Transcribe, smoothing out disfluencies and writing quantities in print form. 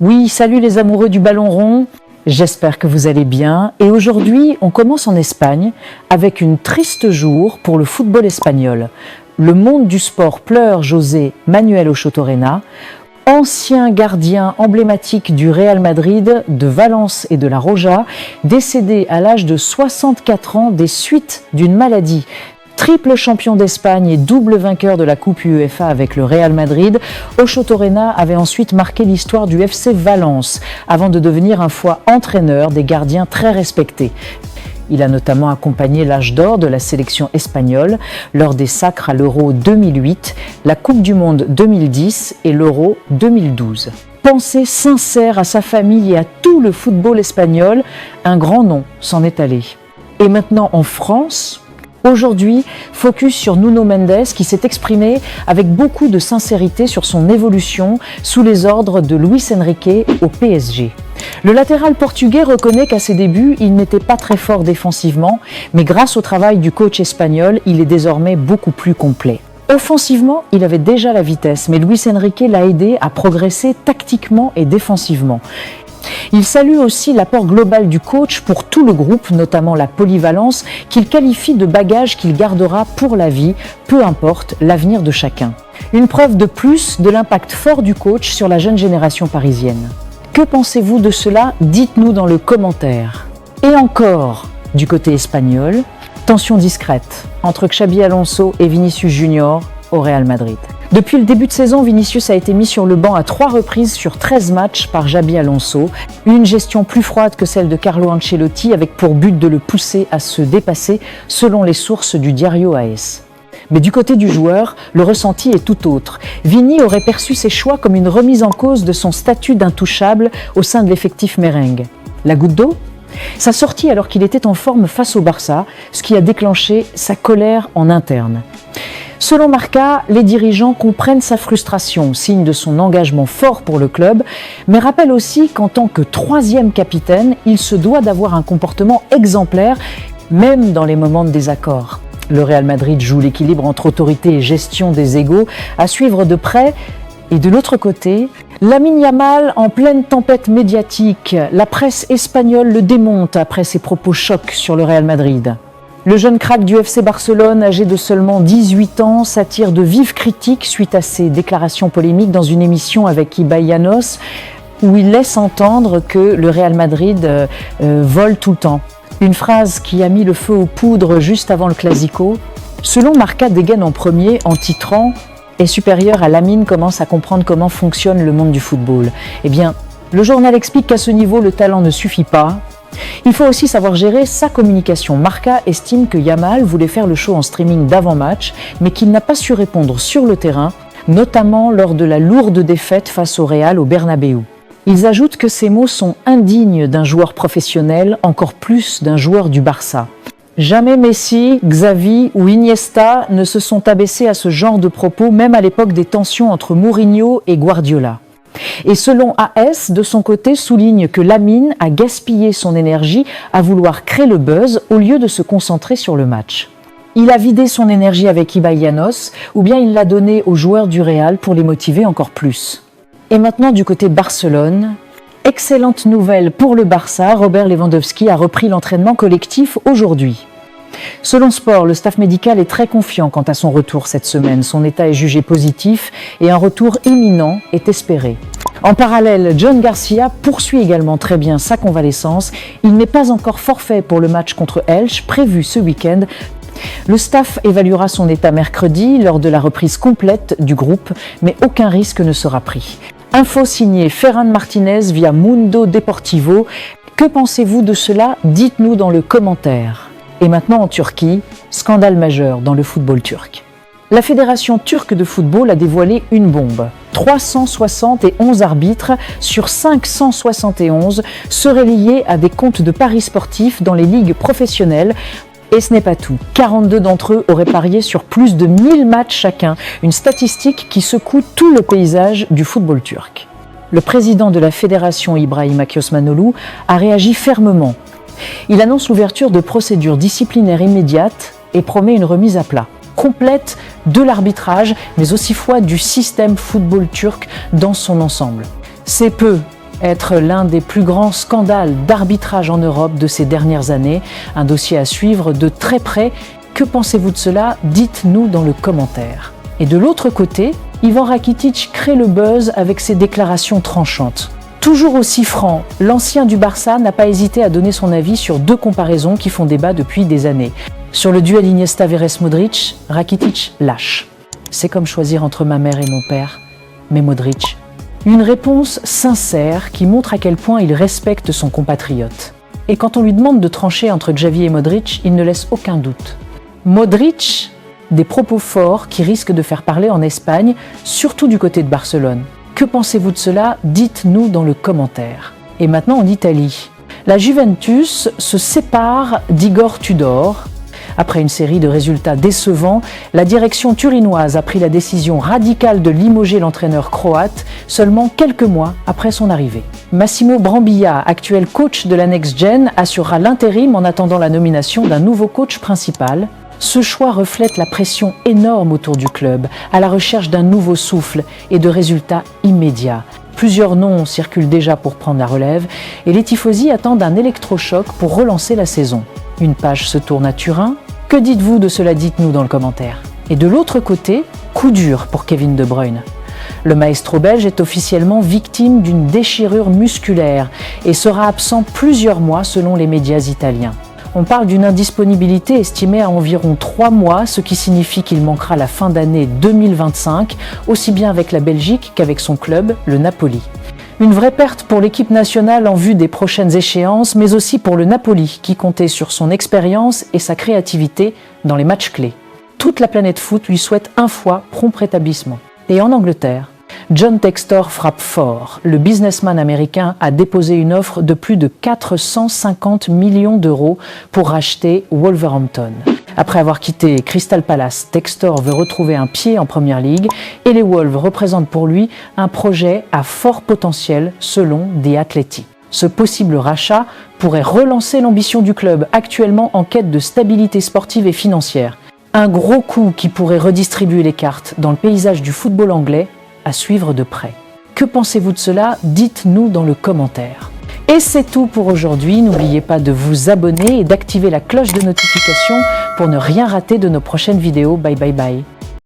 Oui, salut les amoureux du ballon rond, j'espère que vous allez bien. Et aujourd'hui, on commence en Espagne avec une triste jour pour le football espagnol. Le monde du sport pleure José Manuel Ochotorena, ancien gardien emblématique du Real Madrid, de Valence et de la Roja, décédé à l'âge de 64 ans des suites d'une maladie. Triple champion d'Espagne et double vainqueur de la Coupe UEFA avec le Real Madrid, Ochotorena avait ensuite marqué l'histoire du FC Valence avant de devenir un fois entraîneur des gardiens très respectés. Il a notamment accompagné l'âge d'or de la sélection espagnole lors des sacres à l'Euro 2008, la Coupe du Monde 2010 et l'Euro 2012. Pensée sincère à sa famille et à tout le football espagnol, un grand nom s'en est allé. Et maintenant en France, aujourd'hui, focus sur Nuno Mendes qui s'est exprimé avec beaucoup de sincérité sur son évolution sous les ordres de Luis Enrique au PSG. Le latéral portugais reconnaît qu'à ses débuts, il n'était pas très fort défensivement, mais grâce au travail du coach espagnol, il est désormais beaucoup plus complet. Offensivement, il avait déjà la vitesse, mais Luis Enrique l'a aidé à progresser tactiquement et défensivement. Il salue aussi l'apport global du coach pour tout le groupe, notamment la polyvalence, qu'il qualifie de bagage qu'il gardera pour la vie, peu importe l'avenir de chacun. Une preuve de plus de l'impact fort du coach sur la jeune génération parisienne. Que pensez-vous de cela? Dites-nous dans le commentaire. Et encore, du côté espagnol, tension discrète entre Xabi Alonso et Vinicius Junior au Real Madrid. Depuis le début de saison, Vinicius a été mis sur le banc à 3 reprises sur 13 matchs par Xabi Alonso. Une gestion plus froide que celle de Carlo Ancelotti avec pour but de le pousser à se dépasser selon les sources du Diario AS. Mais du côté du joueur, le ressenti est tout autre. Vini aurait perçu ses choix comme une remise en cause de son statut d'intouchable au sein de l'effectif merengue. La goutte d'eau ? Sa sortie alors qu'il était en forme face au Barça, ce qui a déclenché sa colère en interne. Selon Marca, les dirigeants comprennent sa frustration, signe de son engagement fort pour le club, mais rappellent aussi qu'en tant que 3e capitaine, il se doit d'avoir un comportement exemplaire, même dans les moments de désaccord. Le Real Madrid joue l'équilibre entre autorité et gestion des égos, à suivre de près. Et de l'autre côté, Lamine Yamal en pleine tempête médiatique. La presse espagnole le démonte après ses propos chocs sur le Real Madrid. Le jeune crack du FC Barcelone, âgé de seulement 18 ans, s'attire de vives critiques suite à ses déclarations polémiques dans une émission avec Ibai Llanos, où il laisse entendre que le Real Madrid vole tout le temps. Une phrase qui a mis le feu aux poudres juste avant le Classico. Selon Marca dégaine en premier en titrant « Est supérieur à Lamine commence à comprendre comment fonctionne le monde du football ». Eh bien, le journal explique qu'à ce niveau, le talent ne suffit pas. Il faut aussi savoir gérer sa communication. Marca estime que Yamal voulait faire le show en streaming d'avant-match, mais qu'il n'a pas su répondre sur le terrain, notamment lors de la lourde défaite face au Real au Bernabéu. Ils ajoutent que ces mots sont indignes d'un joueur professionnel, encore plus d'un joueur du Barça. Jamais Messi, Xavi ou Iniesta ne se sont abaissés à ce genre de propos, même à l'époque des tensions entre Mourinho et Guardiola. Et selon AS, de son côté, souligne que Lamine a gaspillé son énergie à vouloir créer le buzz au lieu de se concentrer sur le match. Il a vidé son énergie avec Ibai Llanos, ou bien il l'a donnée aux joueurs du Real pour les motiver encore plus. Et maintenant du côté Barcelone, excellente nouvelle pour le Barça, Robert Lewandowski a repris l'entraînement collectif aujourd'hui. Selon Sport, le staff médical est très confiant quant à son retour cette semaine. Son état est jugé positif et un retour imminent est espéré. En parallèle, John Garcia poursuit également très bien sa convalescence. Il n'est pas encore forfait pour le match contre Elche, prévu ce week-end. Le staff évaluera son état mercredi lors de la reprise complète du groupe, mais aucun risque ne sera pris. Info signée Ferran Martinez via Mundo Deportivo. Que pensez-vous de cela? Dites-nous dans le commentaire. Et maintenant en Turquie, scandale majeur dans le football turc. La Fédération turque de football a dévoilé une bombe. 371 arbitres sur 571 seraient liés à des comptes de paris sportifs dans les ligues professionnelles. Et ce n'est pas tout. 42 d'entre eux auraient parié sur plus de 1000 matchs chacun, une statistique qui secoue tout le paysage du football turc. Le président de la fédération, Ibrahim Akiosmanoglu, a réagi fermement. Il annonce l'ouverture de procédures disciplinaires immédiates et promet une remise à plat complète de l'arbitrage, mais aussi fois du système football turc dans son ensemble. C'est peu, être l'un des plus grands scandales d'arbitrage en Europe de ces dernières années. Un dossier à suivre de très près. Que pensez-vous de cela? Dites-nous dans le commentaire. Et de l'autre côté, Ivan Rakitic crée le buzz avec ses déclarations tranchantes. Toujours aussi franc, l'ancien du Barça n'a pas hésité à donner son avis sur deux comparaisons qui font débat depuis des années. Sur le duel Iniesta-Verres-Modric, Rakitic lâche. C'est comme choisir entre ma mère et mon père, mais Modric. Une réponse sincère qui montre à quel point il respecte son compatriote. Et quand on lui demande de trancher entre Xavi et Modric, il ne laisse aucun doute. Modric, des propos forts qui risquent de faire parler en Espagne, surtout du côté de Barcelone. Que pensez-vous de cela? Dites-nous dans le commentaire. Et maintenant en Italie. La Juventus se sépare d'Igor Tudor. Après une série de résultats décevants, la direction turinoise a pris la décision radicale de limoger l'entraîneur croate seulement quelques mois après son arrivée. Massimo Brambilla, actuel coach de la Next Gen, assurera l'intérim en attendant la nomination d'un nouveau coach principal. Ce choix reflète la pression énorme autour du club, à la recherche d'un nouveau souffle et de résultats immédiats. Plusieurs noms circulent déjà pour prendre la relève et les tifosi attendent un électrochoc pour relancer la saison. Une page se tourne à Turin. Que dites-vous de cela? Dites-nous dans le commentaire. Et de l'autre côté, coup dur pour Kevin De Bruyne. Le maestro belge est officiellement victime d'une déchirure musculaire et sera absent plusieurs mois selon les médias italiens. On parle d'une indisponibilité estimée à environ 3 mois, ce qui signifie qu'il manquera la fin d'année 2025, aussi bien avec la Belgique qu'avec son club, le Napoli. Une vraie perte pour l'équipe nationale en vue des prochaines échéances, mais aussi pour le Napoli, qui comptait sur son expérience et sa créativité dans les matchs clés. Toute la planète foot lui souhaite un fois prompt rétablissement. Et en Angleterre, John Textor frappe fort. Le businessman américain a déposé une offre de plus de 450 millions d'euros pour racheter Wolverhampton. Après avoir quitté Crystal Palace, Textor veut retrouver un pied en Premier League et les Wolves représentent pour lui un projet à fort potentiel selon The Athletic. Ce possible rachat pourrait relancer l'ambition du club, actuellement en quête de stabilité sportive et financière. Un gros coup qui pourrait redistribuer les cartes dans le paysage du football anglais, à suivre de près. Que pensez-vous de cela? Dites-nous dans le commentaire. Et c'est tout pour aujourd'hui. N'oubliez pas de vous abonner et d'activer la cloche de notification pour ne rien rater de nos prochaines vidéos. Bye bye bye.